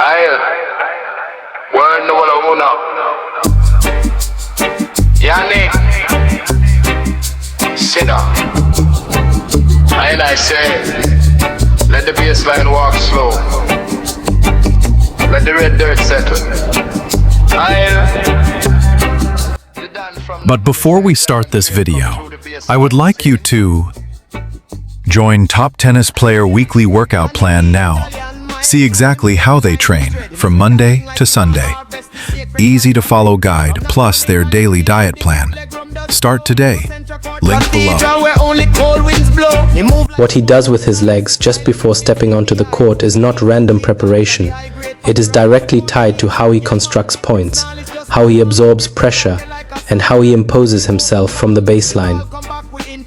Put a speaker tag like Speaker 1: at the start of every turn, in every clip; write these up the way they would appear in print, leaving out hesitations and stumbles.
Speaker 1: Word no one up. Jannik, sit down. And I say, let the baseline walk slow. Let the red dirt settle.
Speaker 2: But before we start this video, I would like you to join Top Tennis Player Weekly Workout Plan now. See exactly how they train from Monday to Sunday. Easy to follow guide plus their daily diet plan. Start today. Link below.
Speaker 3: What he does with his legs just before stepping onto the court is not random preparation. It is directly tied to how he constructs points, how he absorbs pressure, and how he imposes himself from the baseline.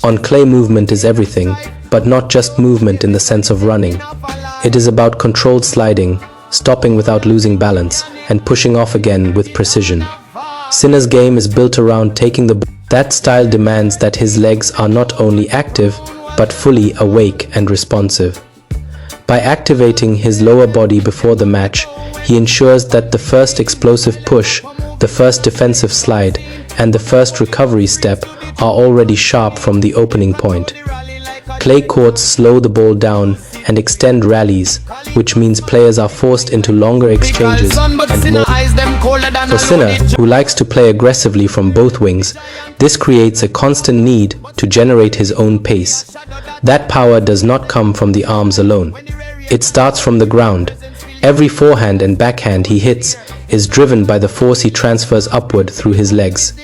Speaker 3: On clay, movement is everything, but not just movement in the sense of running. It is about controlled sliding, stopping without losing balance, and pushing off again with precision. Sinner's game is built around taking the ball. That style demands that his legs are not only active, but fully awake and responsive. By activating his lower body before the match, he ensures that the first explosive push, the first defensive slide, and the first recovery step are already sharp from the opening point. Clay courts slow the ball down and extend rallies, which means players are forced into longer exchanges and more. For Sinner, who likes to play aggressively from both wings, this creates a constant need to generate his own pace. That power does not come from the arms alone. It starts from the ground. Every forehand and backhand he hits is driven by the force he transfers upward through his legs.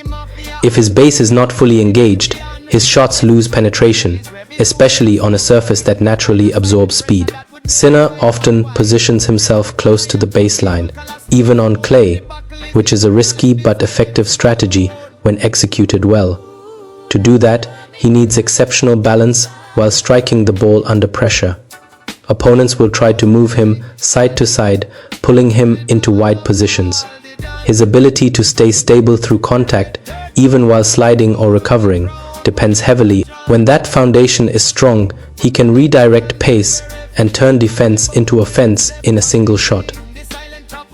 Speaker 3: If his base is not fully engaged, his shots lose penetration, especially on a surface that naturally absorbs speed. Sinner often positions himself close to the baseline, even on clay, which is a risky but effective strategy when executed well. To do that, he needs exceptional balance while striking the ball under pressure. Opponents will try to move him side to side, pulling him into wide positions. His ability to stay stable through contact, even while sliding or recovering, depends heavily. When that foundation is strong, he can redirect pace and turn defense into offense in a single shot.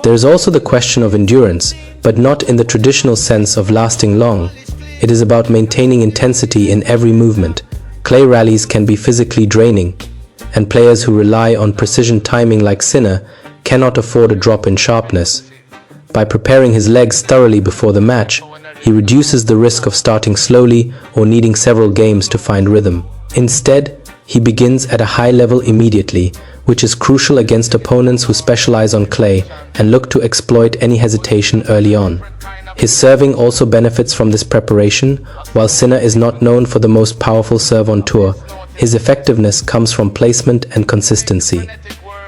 Speaker 3: There is also the question of endurance, but not in the traditional sense of lasting long. It is about maintaining intensity in every movement. Clay rallies can be physically draining, and players who rely on precision timing like Sinner cannot afford a drop in sharpness. By preparing his legs thoroughly before the match, he reduces the risk of starting slowly or needing several games to find rhythm. Instead, he begins at a high level immediately, which is crucial against opponents who specialize on clay and look to exploit any hesitation early on. His serving also benefits from this preparation. While Sinner is not known for the most powerful serve on tour, his effectiveness comes from placement and consistency.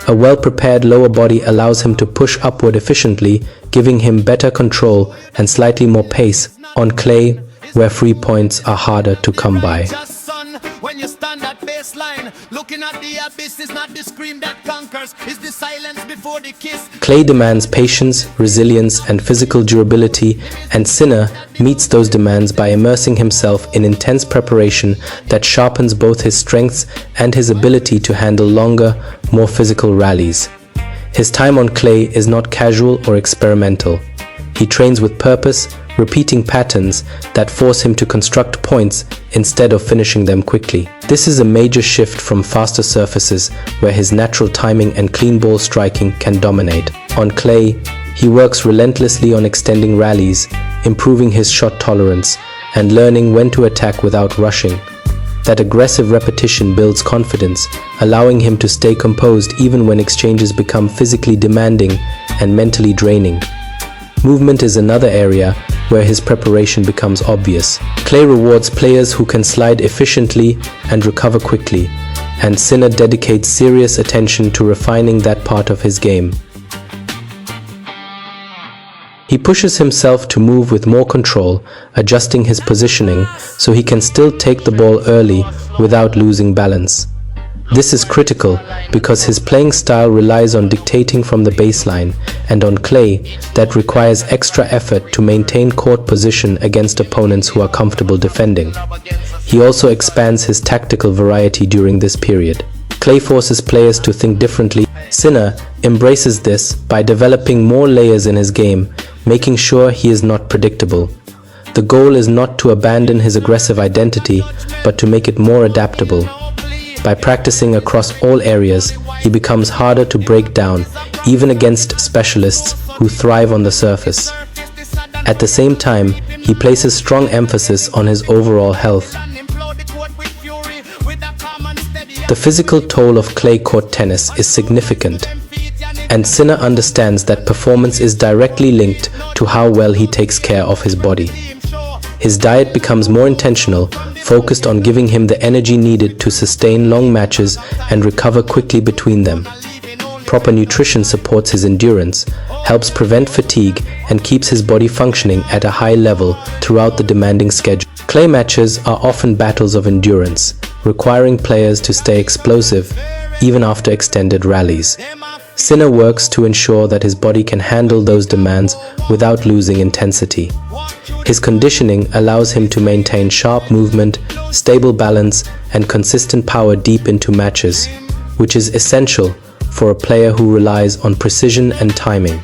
Speaker 3: A well-prepared lower body allows him to push upward efficiently, giving him better control and slightly more pace on clay, where free points are harder to come by.
Speaker 4: When you stand at baseline, looking at the abyss is not the scream that conquers, it's the silence before the kiss.
Speaker 3: Clay demands patience, resilience, and physical durability, and Sinner meets those demands by immersing himself in intense preparation that sharpens both his strengths and his ability to handle longer, more physical rallies. His time on clay is not casual or experimental. He trains with purpose, repeating patterns that force him to construct points instead of finishing them quickly. This is a major shift from faster surfaces where his natural timing and clean ball striking can dominate. On clay, he works relentlessly on extending rallies, improving his shot tolerance, and learning when to attack without rushing. That aggressive repetition builds confidence, allowing him to stay composed even when exchanges become physically demanding and mentally draining. Movement is another area where his preparation becomes obvious. Clay rewards players who can slide efficiently and recover quickly, and Sinner dedicates serious attention to refining that part of his game. He pushes himself to move with more control, adjusting his positioning so he can still take the ball early without losing balance. This is critical because his playing style relies on dictating from the baseline, and on clay, that requires extra effort to maintain court position against opponents who are comfortable defending. He also expands his tactical variety during this period. Clay forces players to think differently Sinner embraces this by developing more layers in his game, making sure he is not predictable. The goal is not to abandon his aggressive identity, but to make it more adaptable. By practicing across all areas, he becomes harder to break down, even against specialists who thrive on the surface. At the same time, he places strong emphasis on his overall health. The physical toll of clay court tennis is significant, and Sinner understands that performance is directly linked to how well he takes care of his body. His diet becomes more intentional, focused on giving him the energy needed to sustain long matches and recover quickly between them. Proper nutrition supports his endurance, helps prevent fatigue, and keeps his body functioning at a high level throughout the demanding schedule. Clay matches are often battles of endurance, requiring players to stay explosive even after extended rallies. Sinner works to ensure that his body can handle those demands without losing intensity. His conditioning allows him to maintain sharp movement, stable balance, and consistent power deep into matches, which is essential for a player who relies on precision and timing.